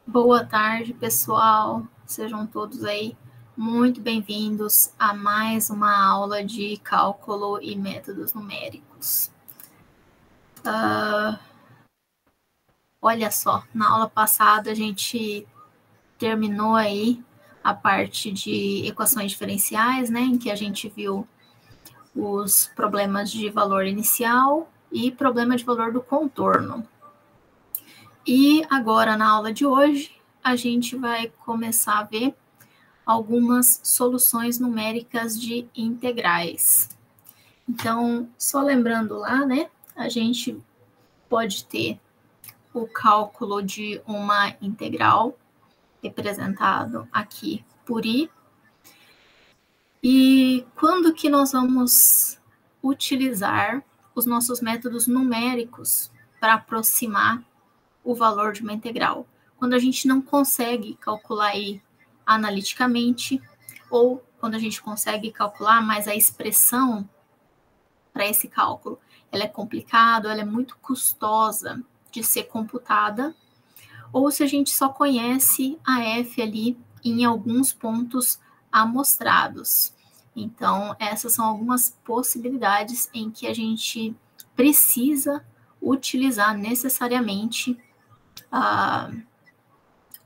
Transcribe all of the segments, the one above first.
Boa tarde, pessoal. Sejam todos aí muito bem-vindos a mais uma aula de cálculo e métodos numéricos. Olha só, na aula passada a gente terminou aí a parte de equações diferenciais, né, em que a gente viu os problemas de valor inicial e problema de valor do contorno. E agora, na aula de hoje, a gente vai começar a ver algumas soluções numéricas de integrais. Então, só lembrando lá, né, a gente pode ter o cálculo de uma integral, representado aqui por i. E quando que nós vamos utilizar os nossos métodos numéricos para aproximar o valor de uma integral? Quando a gente não consegue calcular aí analiticamente, ou quando a gente consegue calcular, mas a expressão para esse cálculo, ela é complicada, ela é muito custosa de ser computada, ou se a gente só conhece a f ali em alguns pontos amostrados. Então, essas são algumas possibilidades em que a gente precisa utilizar necessariamente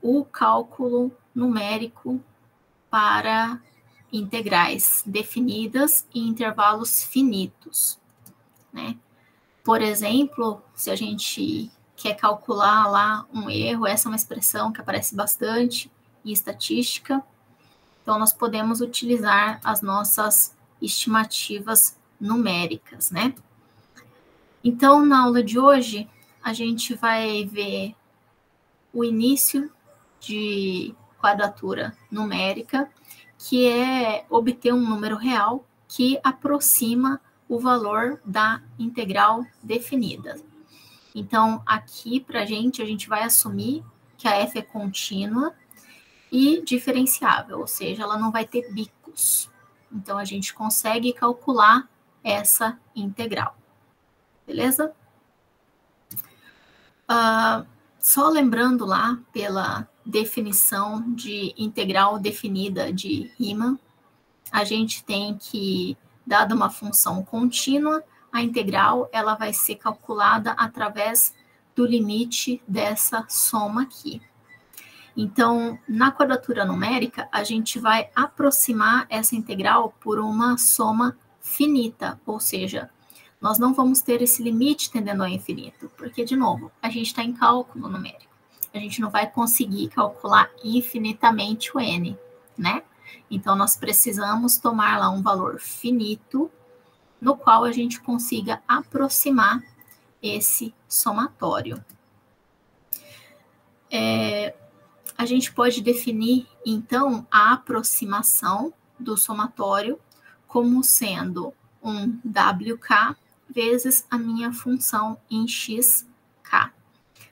o cálculo numérico para integrais definidas em intervalos finitos, né? Por exemplo, se a gente quer calcular lá um erro, essa é uma expressão que aparece bastante em estatística, então nós podemos utilizar as nossas estimativas numéricas, né? Então, na aula de hoje, a gente vai ver o início de quadratura numérica, que é obter um número real que aproxima o valor da integral definida. Então, aqui para a gente vai assumir que a f é contínua e diferenciável, ou seja, ela não vai ter bicos. Então, a gente consegue calcular essa integral. Beleza? Só lembrando lá pela definição de integral definida de Riemann, a gente tem que, dada uma função contínua, a integral ela vai ser calculada através do limite dessa soma aqui. Então, na quadratura numérica, a gente vai aproximar essa integral por uma soma finita, ou seja, nós não vamos ter esse limite tendendo ao infinito, porque, de novo, a gente está em cálculo numérico. A gente não vai conseguir calcular infinitamente o n, né? Então, nós precisamos tomar lá um valor finito, no qual a gente consiga aproximar esse somatório. A gente pode definir, então, a aproximação do somatório como sendo um WK vezes a minha função em xk,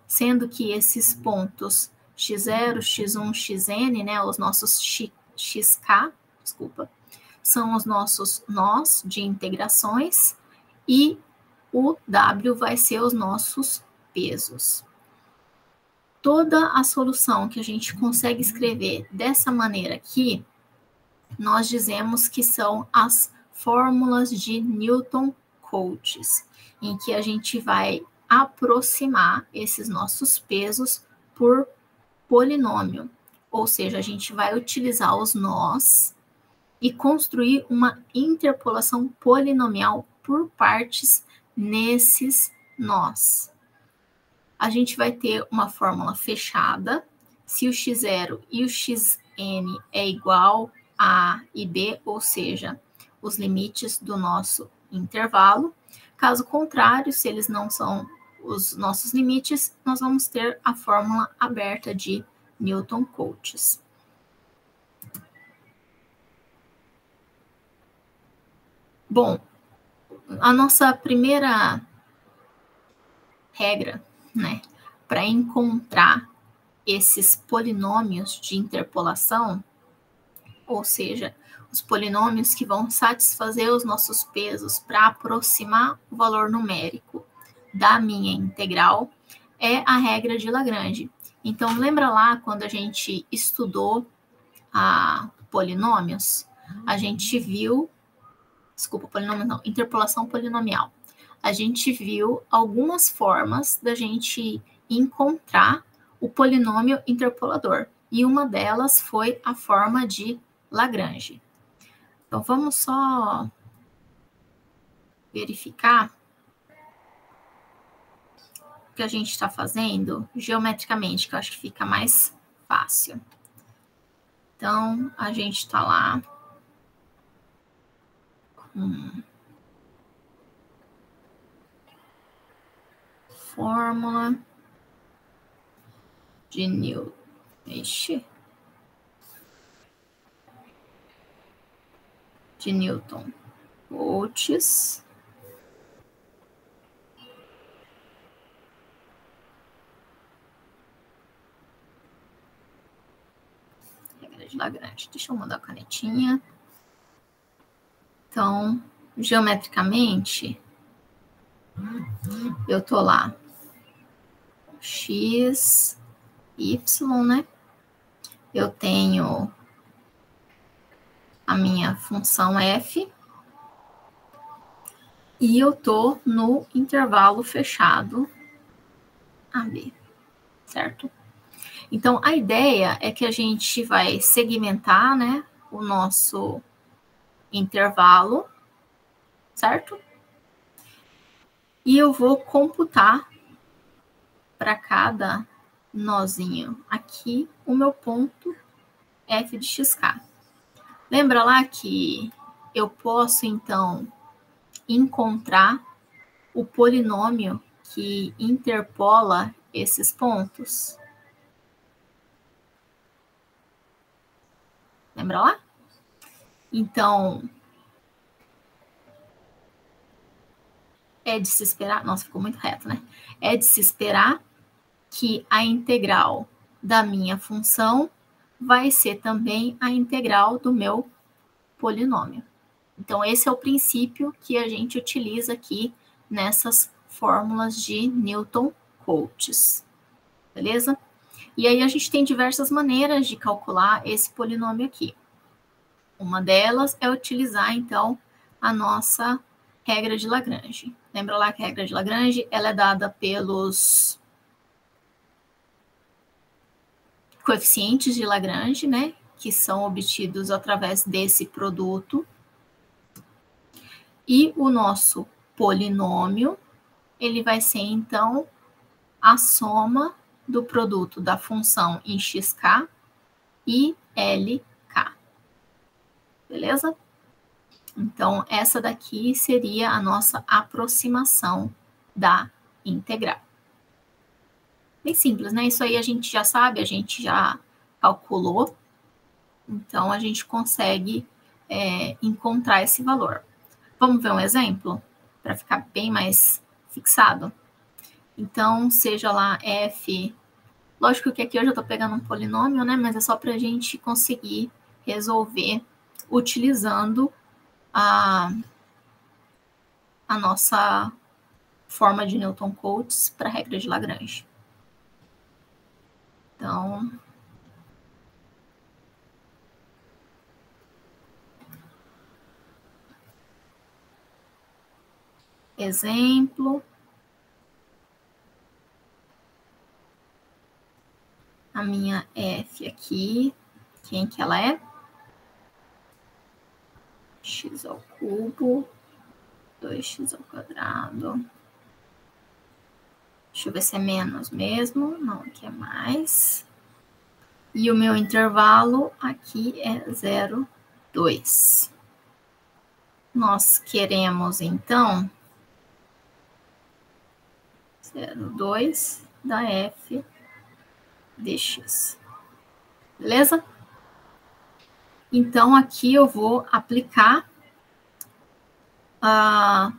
sendo que esses pontos x0, x1, xn, né, os nossos xk, são os nossos nós de integrações e o W vai ser os nossos pesos. Toda a solução que a gente consegue escrever dessa maneira aqui, nós dizemos que são as fórmulas de Newton-Cotes, em que a gente vai aproximar esses nossos pesos por polinômio, ou seja, a gente vai utilizar os nós e construir uma interpolação polinomial por partes nesses nós. A gente vai ter uma fórmula fechada, se o x0 e o xn é igual a A e B, ou seja, os limites do nosso intervalo. Caso contrário, se eles não são os nossos limites, nós vamos ter a fórmula aberta de Newton-Cotes. Bom, a nossa primeira regra, né, para encontrar esses polinômios de interpolação, ou seja, os polinômios que vão satisfazer os nossos pesos para aproximar o valor numérico da minha integral, é a regra de Lagrange, Então, lembra lá quando a gente estudou polinômios? A gente viu, desculpa, polinômio não, interpolação polinomial. A gente viu algumas formas da gente encontrar o polinômio interpolador. E uma delas foi a forma de Lagrange. Então, vamos só verificar o que a gente está fazendo geometricamente, que eu acho que fica mais fácil. Então, a gente está lá com fórmula de Newton. De Newton Cotes. Regra de Lagrange. Deixa eu mandar a canetinha. Então, geometricamente, eu tô lá. X, Y, né? Eu tenho a minha função f e eu tô no intervalo fechado AB, certo? Então, a ideia é que a gente vai segmentar, né, o nosso intervalo, certo? E eu vou computar para cada nozinho aqui o meu ponto f de xk. Lembra lá que eu posso, então, encontrar o polinômio que interpola esses pontos? Lembra lá? Então, é de se esperar... Nossa, ficou muito reto, né? É de se esperar que a integral da minha função vai ser também a integral do meu polinômio. Então, esse é o princípio que a gente utiliza aqui nessas fórmulas de Newton-Cotes. Beleza? E aí a gente tem diversas maneiras de calcular esse polinômio aqui. Uma delas é utilizar, então, a nossa regra de Lagrange. Lembra lá que a regra de Lagrange ela é dada pelos coeficientes de Lagrange, né? Que são obtidos através desse produto. E o nosso polinômio, ele vai ser, então, a soma do produto da função em xk e LK. Beleza? Então, essa daqui seria a nossa aproximação da integral. Bem simples, né? Isso aí a gente já sabe, a gente já calculou. Então, a gente consegue encontrar esse valor. Vamos ver um exemplo? Para ficar bem mais fixado. Então, seja lá f... Lógico que aqui eu já estou pegando um polinômio, né? Mas é só para a gente conseguir resolver utilizando a nossa forma de Newton-Cotes para a regra de Lagrange. Então, exemplo. A minha f aqui, quem que ela é? X ao cubo, 2x ao quadrado. Deixa eu ver se é menos mesmo. Não, aqui é mais. E o meu intervalo aqui é 0,2. Nós queremos, então, 0,2 da f dx. Beleza? Então, aqui eu vou aplicar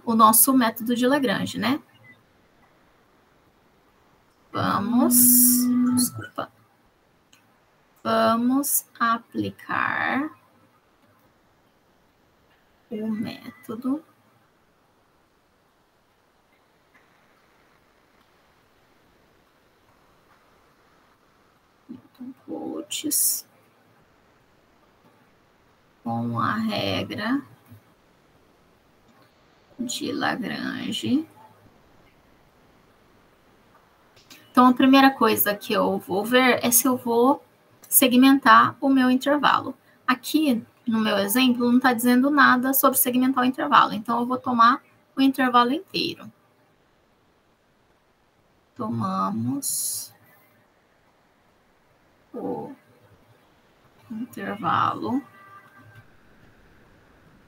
o nosso método de Lagrange, né? Vamos aplicar o método quotes com a regra de Lagrange. Então, a primeira coisa que eu vou ver é se eu vou segmentar o meu intervalo. Aqui, no meu exemplo, não está dizendo nada sobre segmentar o intervalo. Então, eu vou tomar o intervalo inteiro. Tomamos o intervalo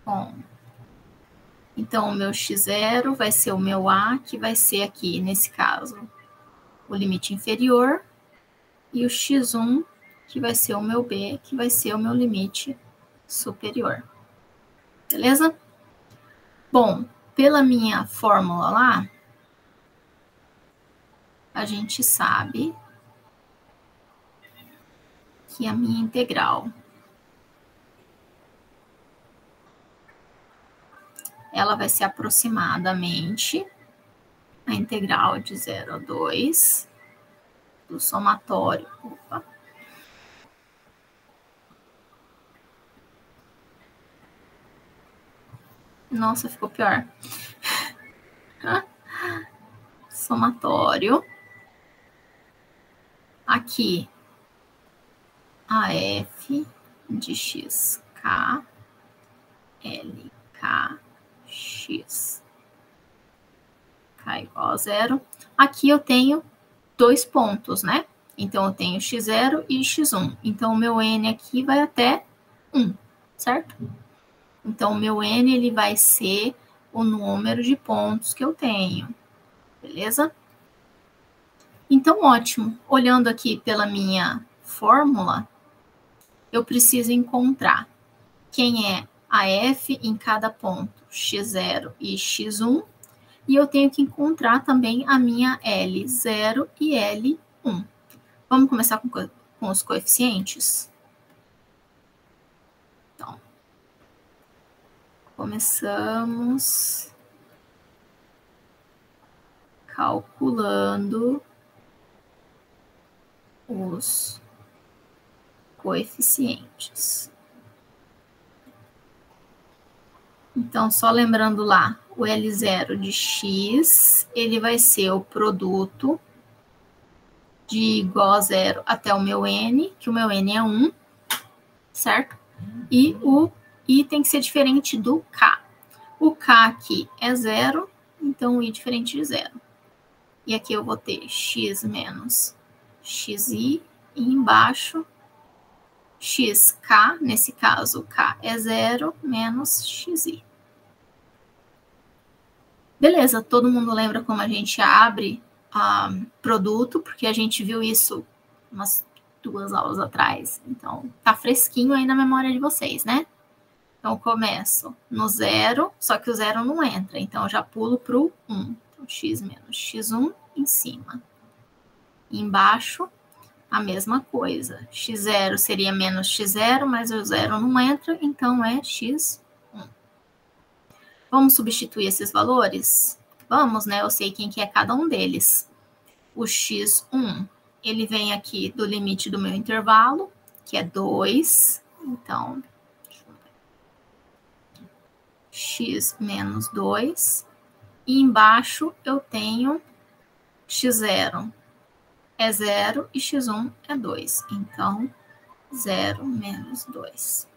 com. Então, o meu x0 vai ser o meu a, que vai ser aqui, nesse caso, o limite inferior, e o x1, que vai ser o meu b, que vai ser o meu limite superior. Beleza? Bom, pela minha fórmula lá, a gente sabe que a minha integral ela vai ser aproximadamente a integral de 0 a 2 do somatório. Opa. Nossa, ficou pior. Somatório. Aqui, a f de x, k, l, k, x. K igual a 0. Aqui eu tenho 2 pontos, né? Então, eu tenho x0 e x1. Então, o meu n aqui vai até 1, certo? Então, o meu n ele vai ser o número de pontos que eu tenho. Beleza? Então, ótimo. Olhando aqui pela minha fórmula, eu preciso encontrar quem é a f em cada ponto, x0 e x1, e eu tenho que encontrar também a minha L0 e L1. Vamos começar com os coeficientes? Então, começamos calculando os coeficientes. Então, só lembrando lá, o L0 de x, ele vai ser o produto de igual a 0 até o meu n, que o meu n é 1, certo? E o i tem que ser diferente do k. O k aqui é 0, então o i diferente de 0. E aqui eu vou ter x menos xi, e embaixo xk, nesse caso k é 0, menos xi. Beleza, todo mundo lembra como a gente abre produto, porque a gente viu isso umas 2 aulas atrás. Então, tá fresquinho aí na memória de vocês, né? Então, eu começo no 0, só que o 0 não entra. Então, eu já pulo pro 1. Então, x menos x1 em cima. E embaixo, a mesma coisa. x0 seria menos x0, mas o 0 não entra, então é x1. Vamos substituir esses valores? Vamos, né? Eu sei quem que é cada um deles. O x1, ele vem aqui do limite do meu intervalo, que é 2. Então, x menos 2. E embaixo eu tenho x0 é 0 e x1 é 2. Então, 0 menos 2.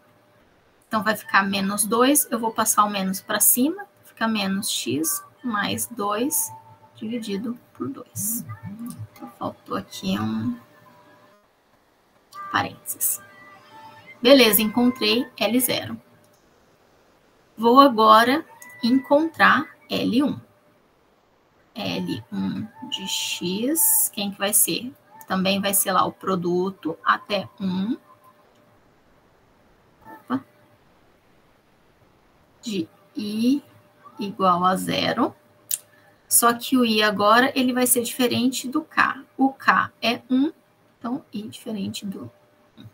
Então, vai ficar menos 2. Eu vou passar o menos para cima. Fica menos x mais 2 dividido por 2. Então, faltou aqui um parênteses. Beleza, encontrei L0. Vou agora encontrar L1. L1 de x, quem que vai ser? Também vai ser lá o produto até 1. Opa. De i igual a 0. Só que o i agora ele vai ser diferente do k. O k é 1, então i diferente do 1.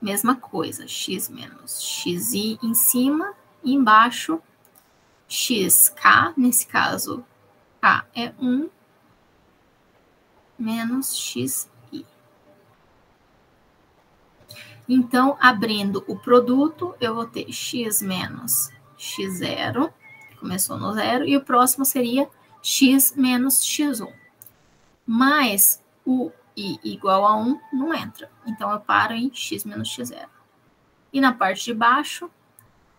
Mesma coisa, x menos xi em cima e embaixo xk, nesse caso k é 1, menos xi. Então, abrindo o produto, eu vou ter x menos x0, começou no 0, e o próximo seria x menos x1. Mas o i igual a 1 não entra. Então, eu paro em x menos x0. E na parte de baixo,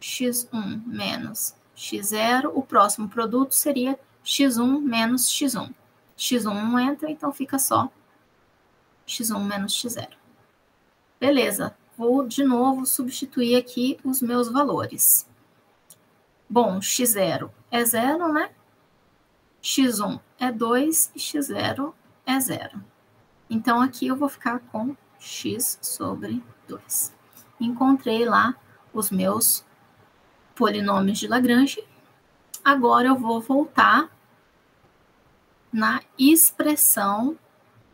x1 menos x0, o próximo produto seria x1 menos x1. x1 não entra, então fica só x1 menos x0. Beleza, vou de novo substituir aqui os meus valores. Bom, x0 é 0, né? x1 é 2 e x0 é 0. Então, aqui eu vou ficar com x sobre 2. Encontrei lá os meus polinômios de Lagrange. Agora eu vou voltar na expressão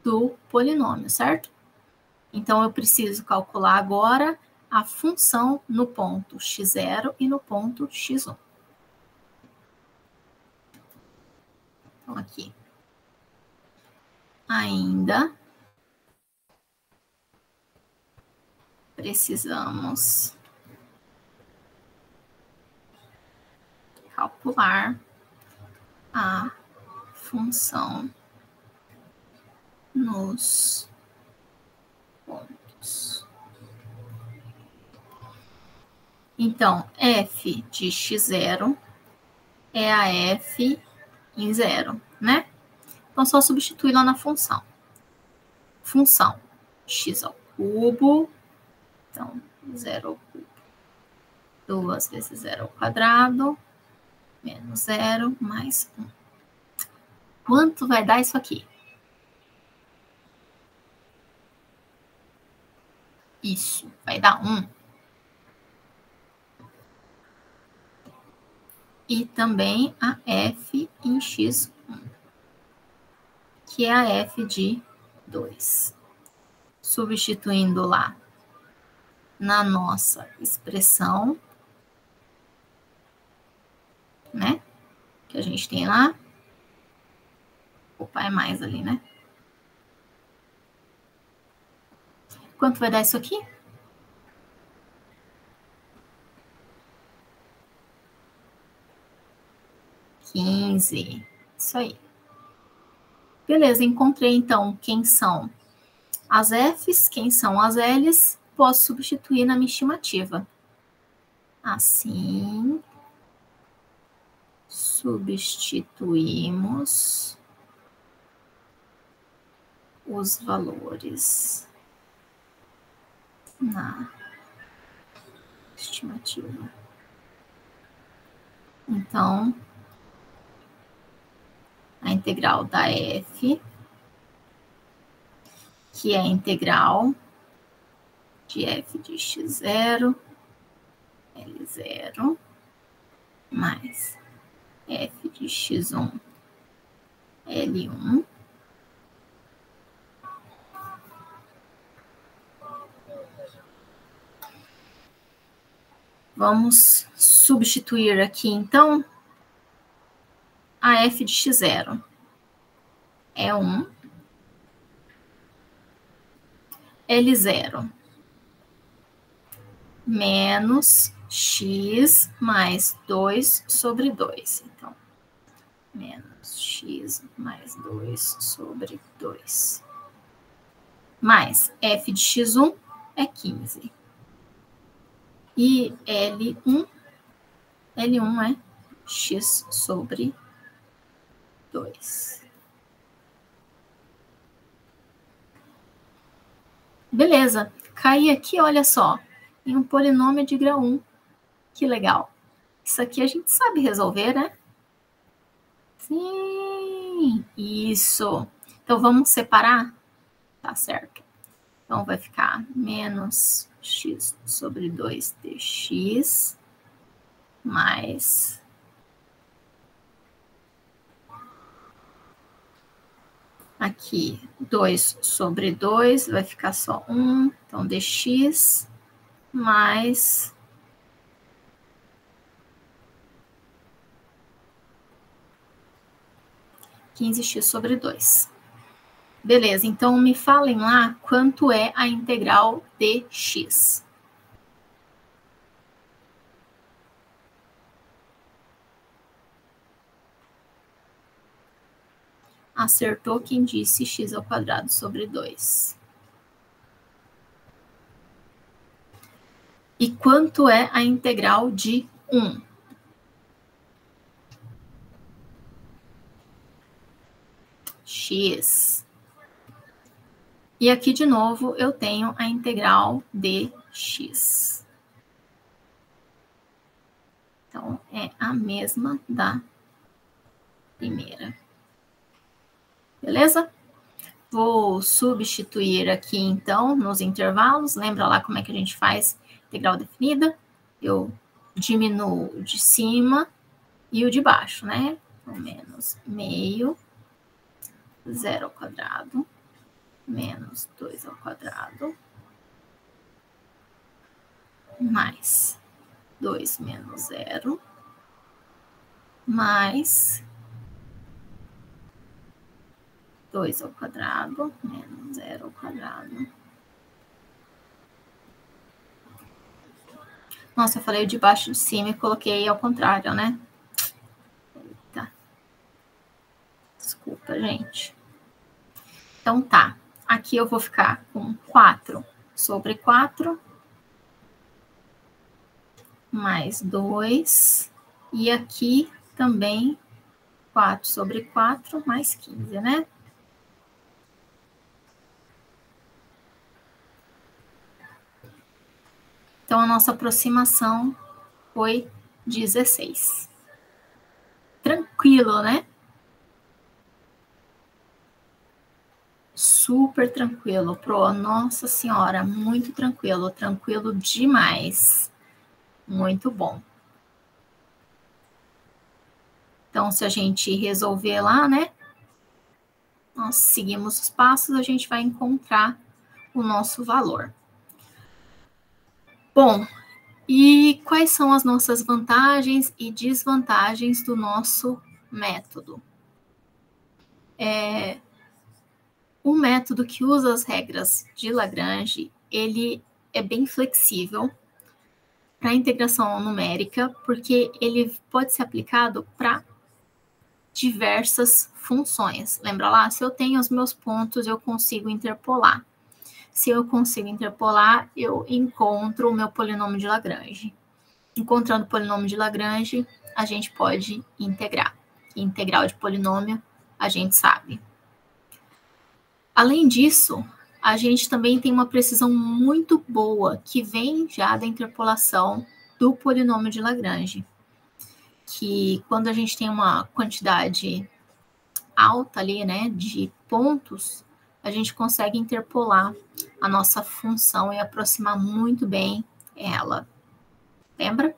do polinômio, certo? Então, eu preciso calcular agora a função no ponto x0 e no ponto x1. Então, aqui. Ainda precisamos calcular a função nos pontos. Então, f de x0 é a f em 0, né? Então, só substituir lá na função. Função x ao cubo, então, 0 ao cubo. 2 vezes 0 ao quadrado, menos 0, mais 1. Quanto vai dar isso aqui? Isso, vai dar 1. E também a f em x1, que é a f de 2. Substituindo lá na nossa expressão, né? Que a gente tem lá. Opa, é mais ali, né? Quanto vai dar isso aqui? 15. Isso aí. Beleza, encontrei então quem são as Fs, quem são as Ls. Posso substituir na minha estimativa. Assim, substituímos os valores na estimativa. Então, a integral da f, que é a integral de f de x0, L0, mais f de x1, L1, vamos substituir aqui, então, a f de x0 é 1, L0 menos x mais 2 sobre 2. Então, menos x mais 2 sobre 2. Mais f de x1 é 15. E L1 é x sobre 2. Beleza, caí aqui, olha só, em um polinômio de grau 1. Que legal. Isso aqui a gente sabe resolver, né? Sim, isso. Então, vamos separar? Tá certo. Então, vai ficar menos x sobre 2 dx mais aqui 2 sobre 2, vai ficar só 1, então dx mais (15x sobre 2). Beleza, então me falem lá quanto é a integral de x. Acertou quem disse x ao quadrado sobre 2. E quanto é a integral de 1? X. E aqui, de novo, eu tenho a integral de x. Então, é a mesma da primeira. Beleza? Vou substituir aqui, então, nos intervalos. Lembra lá como é que a gente faz integral definida? Eu diminuo o de cima e o de baixo, né? Então, menos meio, 0 ao quadrado, menos 2 ao quadrado, mais 2 menos 0, mais 2 ao quadrado, menos 0 ao quadrado. Nossa, eu falei de baixo de cima e coloquei ao contrário, né? Tá. Desculpa, gente. Então tá. Aqui eu vou ficar com 4 sobre 4, mais 2. E aqui também 4 sobre 4, mais 15, né? Então, a nossa aproximação foi 16. Tranquilo, né? Super tranquilo, Pro. Nossa Senhora, muito tranquilo. Tranquilo demais. Muito bom. Então, se a gente resolver lá, né? Nós seguimos os passos, a gente vai encontrar o nosso valor. Bom, e quais são as nossas vantagens e desvantagens do nosso método? O método que usa as regras de Lagrange, ele é bem flexível para a integração numérica, porque ele pode ser aplicado para diversas funções. Lembra lá? Se eu tenho os meus pontos, eu consigo interpolar. Se eu consigo interpolar, eu encontro o meu polinômio de Lagrange. Encontrando o polinômio de Lagrange, a gente pode integrar. Integral de polinômio, a gente sabe. Além disso, a gente também tem uma precisão muito boa, que vem já da interpolação do polinômio de Lagrange. Que quando a gente tem uma quantidade alta ali, né, de pontos, a gente consegue interpolar a nossa função e aproximar muito bem ela. Lembra?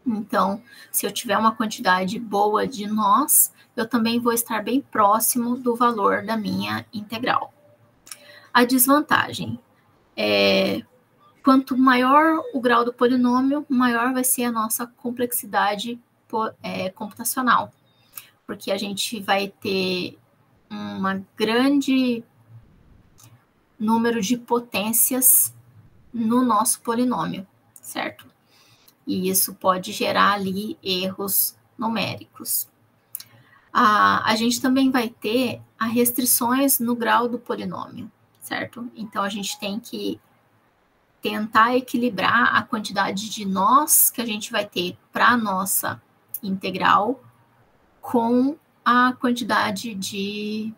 Então, se eu tiver uma quantidade boa de nós, eu também vou estar bem próximo do valor da minha integral. A desvantagem é quanto maior o grau do polinômio, maior vai ser a nossa complexidade computacional, porque a gente vai ter um grande número de potências no nosso polinômio, certo? E isso pode gerar ali erros numéricos. A gente também vai ter as restrições no grau do polinômio, certo? Então, a gente tem que tentar equilibrar a quantidade de nós que a gente vai ter para a nossa integral com a quantidade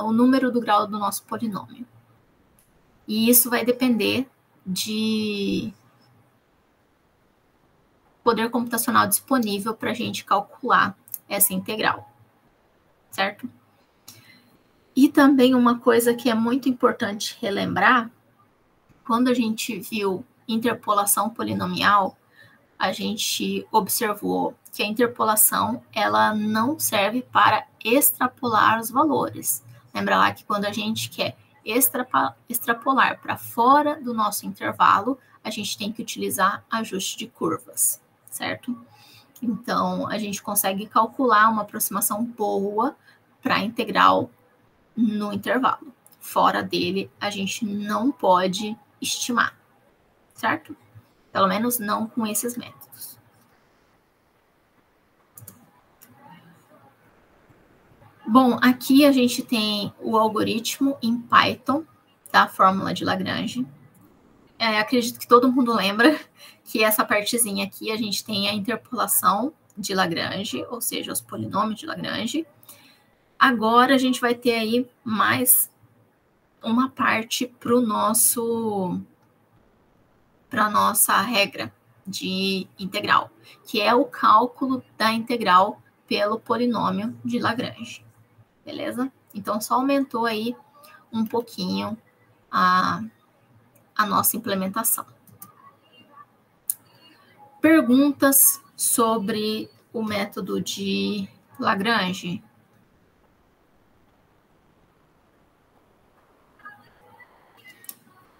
o número do grau do nosso polinômio. E isso vai depender de poder computacional disponível para a gente calcular essa integral, certo? E também uma coisa que é muito importante relembrar, quando a gente viu interpolação polinomial, a gente observou que a interpolação ela não serve para extrapolar os valores. Lembra lá que quando a gente quer extrapolar para fora do nosso intervalo, a gente tem que utilizar ajuste de curvas, certo? Então, a gente consegue calcular uma aproximação boa para a integral no intervalo. Fora dele, a gente não pode estimar, certo? Pelo menos não com esses métodos. Bom, aqui a gente tem o algoritmo em Python da fórmula de Lagrange. Acredito que todo mundo lembra que essa partezinha aqui a gente tem a interpolação de Lagrange, ou seja, os polinômios de Lagrange. Agora a gente vai ter aí mais uma parte para nossa regra de integral, que é o cálculo da integral pelo polinômio de Lagrange. Beleza? Então, só aumentou aí um pouquinho a nossa implementação. Perguntas sobre o método de Lagrange?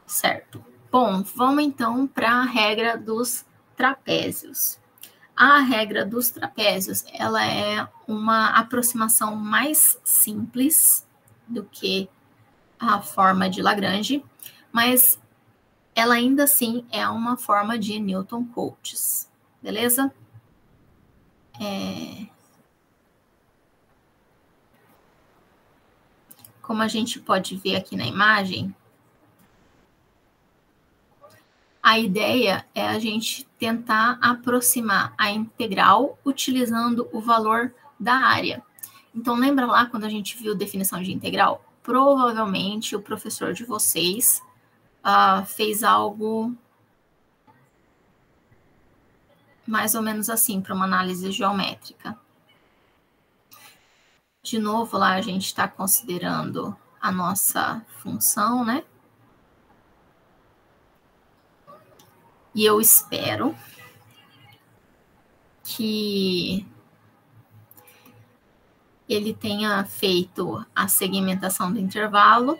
Certo. Bom, vamos então para a regra dos trapézios. A regra dos trapézios, ela é uma aproximação mais simples do que a forma de Lagrange, mas ela ainda assim é uma forma de Newton-Cotes, beleza? Como a gente pode ver aqui na imagem, a ideia é a gente tentar aproximar a integral utilizando o valor da área. Então, lembra lá quando a gente viu definição de integral? Provavelmente o professor de vocês fez algo mais ou menos assim para uma análise geométrica. De novo, lá a gente está considerando a nossa função, né? E eu espero que ele tenha feito a segmentação do intervalo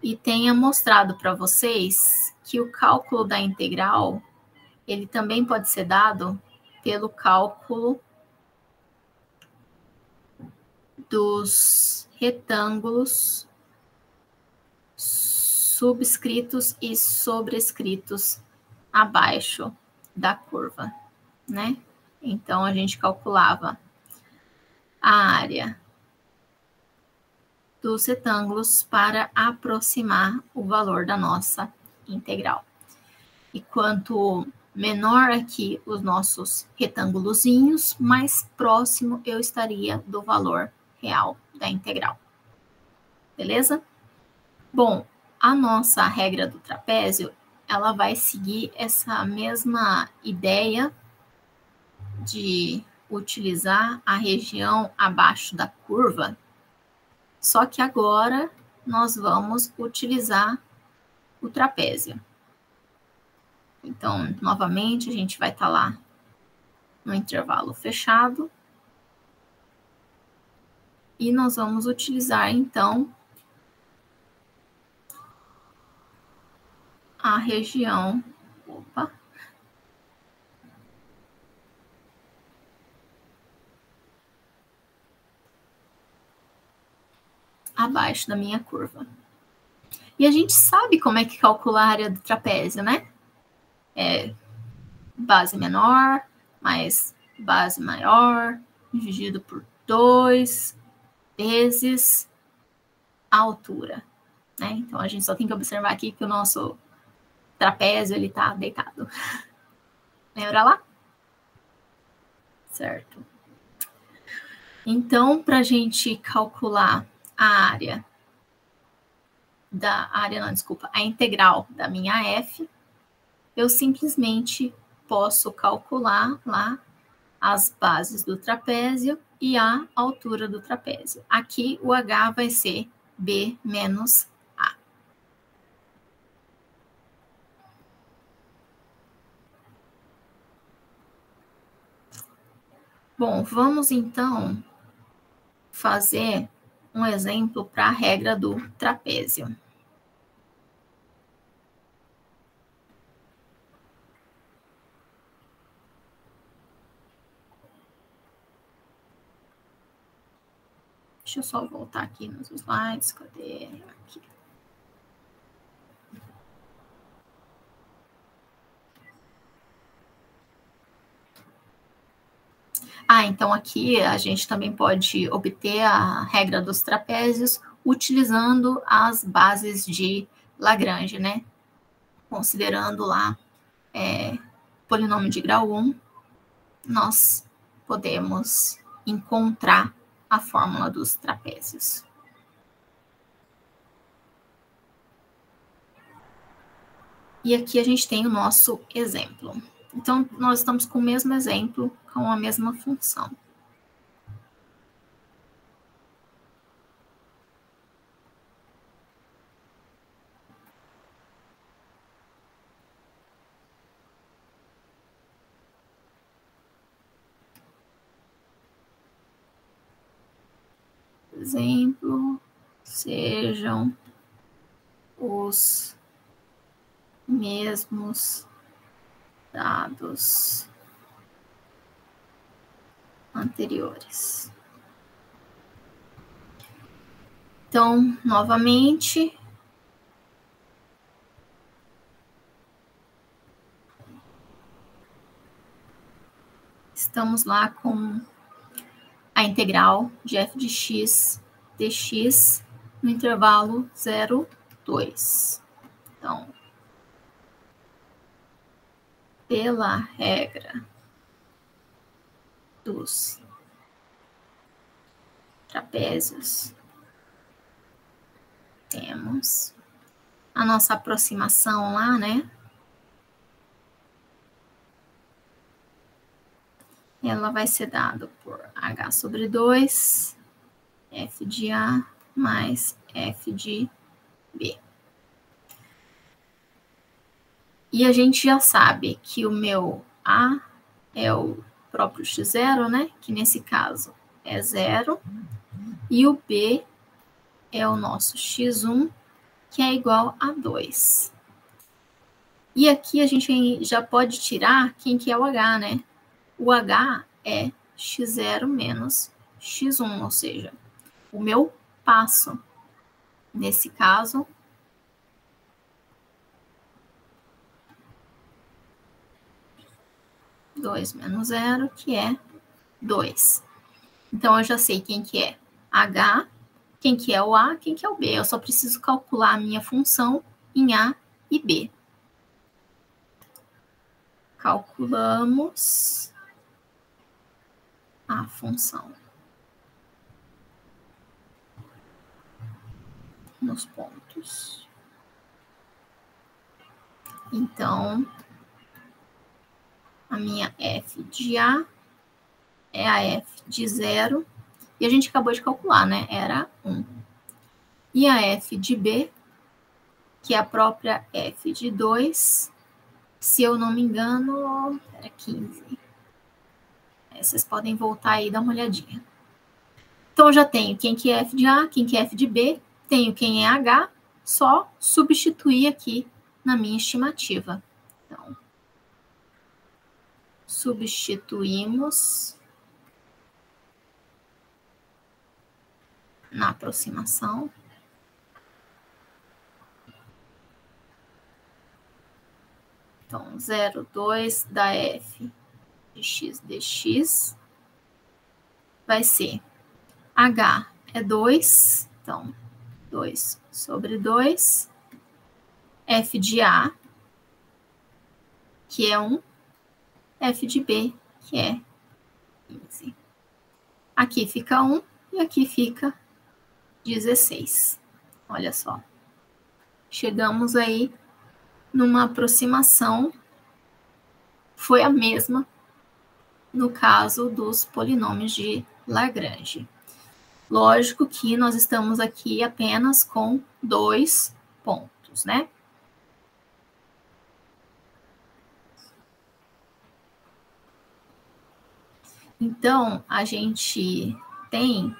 e tenha mostrado para vocês que o cálculo da integral, ele também pode ser dado pelo cálculo dos retângulos subscritos e sobrescritos abaixo da curva, né? Então, a gente calculava a área dos retângulos para aproximar o valor da nossa integral. E quanto menor aqui os nossos retângulozinhos, mais próximo eu estaria do valor real da integral. Beleza? Bom, a nossa regra do trapézio, ela vai seguir essa mesma ideia de utilizar a região abaixo da curva, só que agora nós vamos utilizar o trapézio. Então, novamente, a gente vai estar lá no intervalo fechado e nós vamos utilizar, então, a região, abaixo da minha curva. E a gente sabe como é que calcula a área do trapézio, né? É base menor mais base maior dividido por 2 vezes a altura, né? Então, a gente só tem que observar aqui que o nosso trapézio, ele tá deitado. Lembra lá? Certo. Então, para a gente calcular a área a integral da minha f, eu simplesmente posso calcular lá as bases do trapézio e a altura do trapézio. Aqui o h vai ser b menos a. Bom, vamos então fazer um exemplo para a regra do trapézio. Deixa eu só voltar aqui nos slides. Cadê? Aqui. Então aqui a gente também pode obter a regra dos trapézios utilizando as bases de Lagrange, né? Considerando lá polinômio de grau 1, nós podemos encontrar a fórmula dos trapézios. E aqui a gente tem o nosso exemplo. Então, nós estamos com o mesmo exemplo, com a mesma função. Exemplo, sejam os mesmos dados anteriores. Então, novamente, estamos lá com a integral de f de x dx no intervalo 0, 2. Então, pela regra dos trapézios, temos a nossa aproximação lá, né? Ela vai ser dada por h sobre 2, f de A mais f de B. E a gente já sabe que o meu A é o próprio x0, né? Que nesse caso é 0. E o B é o nosso x1, que é igual a 2. E aqui a gente já pode tirar quem que é o H, né? O H é x0 menos x1, ou seja, o meu passo, nesse caso, dois menos 0, que é 2. Então, eu já sei quem que é H, quem que é o A, quem que é o B. Eu só preciso calcular a minha função em A e B. Calculamos a função nos pontos. Então, a minha f de A é a f de 0, e a gente acabou de calcular, né? Era 1. E a f de B, que é a própria f de 2, se eu não me engano, era 15. Vocês podem voltar aí e dar uma olhadinha. Então, eu já tenho quem que é f de A, quem que é f de B, tenho quem é H, só substituir aqui na minha estimativa. Então, substituímos na aproximação. Então, 0,2 da f de x dx vai ser H é 2, então 2 sobre 2, f de A, que é 1, f de B, que é 15. Aqui fica 1 e aqui fica 16. Olha só. Chegamos aí numa aproximação, foi a mesma no caso dos polinômios de Lagrange. Lógico que nós estamos aqui apenas com 2 pontos, né? Então, a gente tem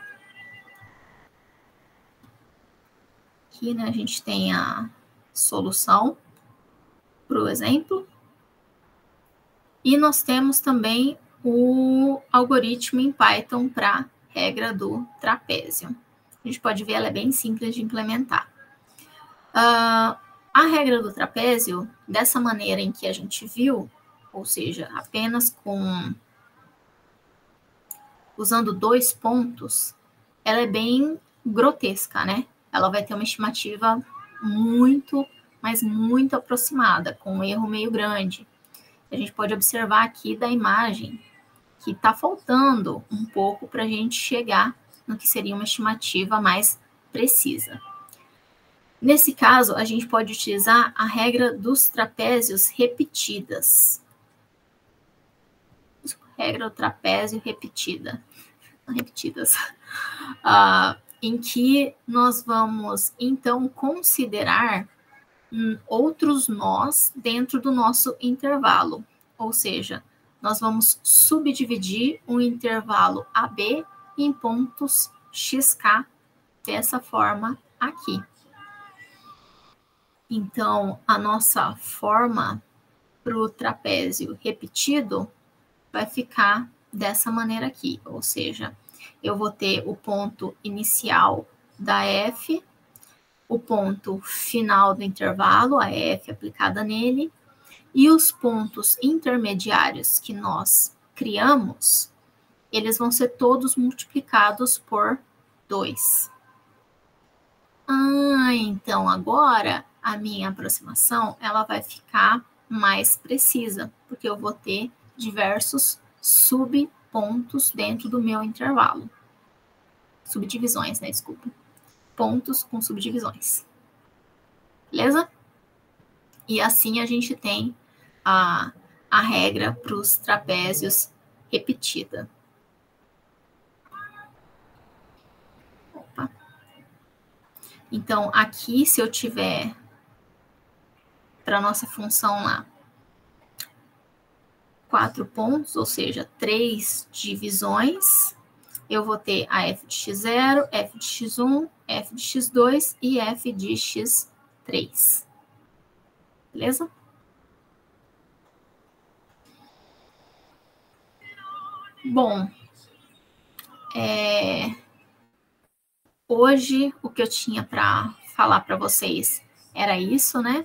aqui, né? A gente tem a solução para o exemplo. E nós temos também o algoritmo em Python para regra do trapézio. A gente pode ver, ela é bem simples de implementar. A regra do trapézio, dessa maneira em que a gente viu, ou seja, apenas usando 2 pontos, ela é bem grotesca, né? Ela vai ter uma estimativa muito, mas muito aproximada, com um erro meio grande. A gente pode observar aqui da imagem que está faltando um pouco para a gente chegar no que seria uma estimativa mais precisa. Nesse caso, a gente pode utilizar a regra dos trapézios repetidas. Regra do trapézio repetidas. Em que nós vamos, então, considerar outros nós dentro do nosso intervalo. Ou seja, nós vamos subdividir o intervalo AB em pontos xk dessa forma aqui. Então, a nossa forma para o trapézio repetido vai ficar dessa maneira aqui, ou seja, eu vou ter o ponto inicial da F, o ponto final do intervalo, a F aplicada nele, e os pontos intermediários que nós criamos, eles vão ser todos multiplicados por 2. Então agora a minha aproximação ela vai ficar mais precisa, porque eu vou ter diversos subpontos dentro do meu intervalo. Subdivisões, né? Desculpa. Pontos com subdivisões. Beleza? E assim a gente tem a regra para os trapézios repetida. Opa. Então, aqui, se eu tiver para a nossa função lá 4 pontos, ou seja, 3 divisões, eu vou ter a f de x0, f de x1, f de x2 e f de x3. Beleza? Bom, hoje o que eu tinha para falar para vocês era isso, né?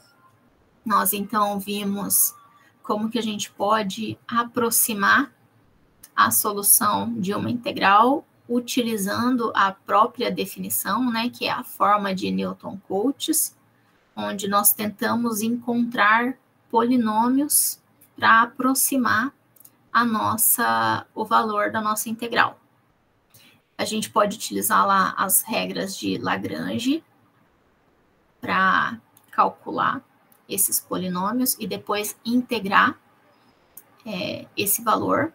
Nós então vimos como que a gente pode aproximar a solução de uma integral utilizando a própria definição, né, que é a forma de Newton-Cotes, onde nós tentamos encontrar polinômios para aproximar o valor da nossa integral. A gente pode utilizar lá as regras de Lagrange para calcular esses polinômios e depois integrar esse valor.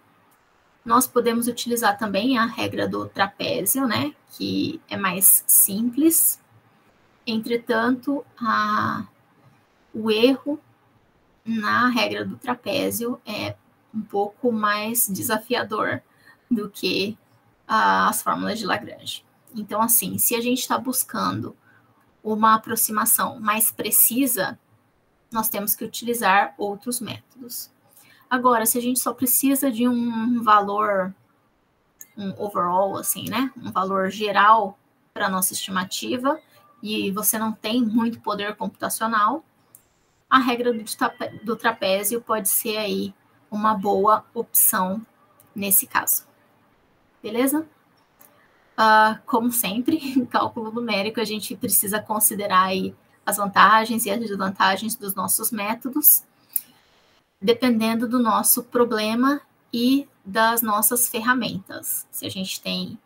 Nós podemos utilizar também a regra do trapézio, né, que é mais simples. Entretanto, o erro na regra do trapézio é um pouco mais desafiador do que as fórmulas de Lagrange. Então, assim, se a gente está buscando uma aproximação mais precisa, nós temos que utilizar outros métodos. Agora, se a gente só precisa de um valor, um overall, assim, né? Um valor geral para a nossa estimativa, e você não tem muito poder computacional, a regra do trapézio pode ser aí uma boa opção nesse caso. Beleza? Como sempre, em cálculo numérico, a gente precisa considerar aí as vantagens e as desvantagens dos nossos métodos, dependendo do nosso problema e das nossas ferramentas. Se a gente tem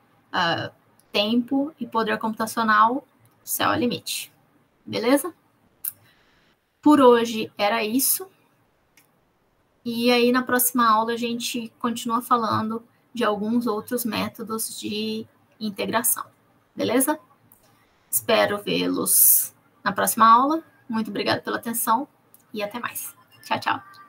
tempo e poder computacional, céu é o limite. Beleza? Por hoje era isso. E aí, na próxima aula, a gente continua falando de alguns outros métodos de integração. Beleza? Espero vê-los na próxima aula. Muito obrigada pela atenção e até mais. Tchau, tchau.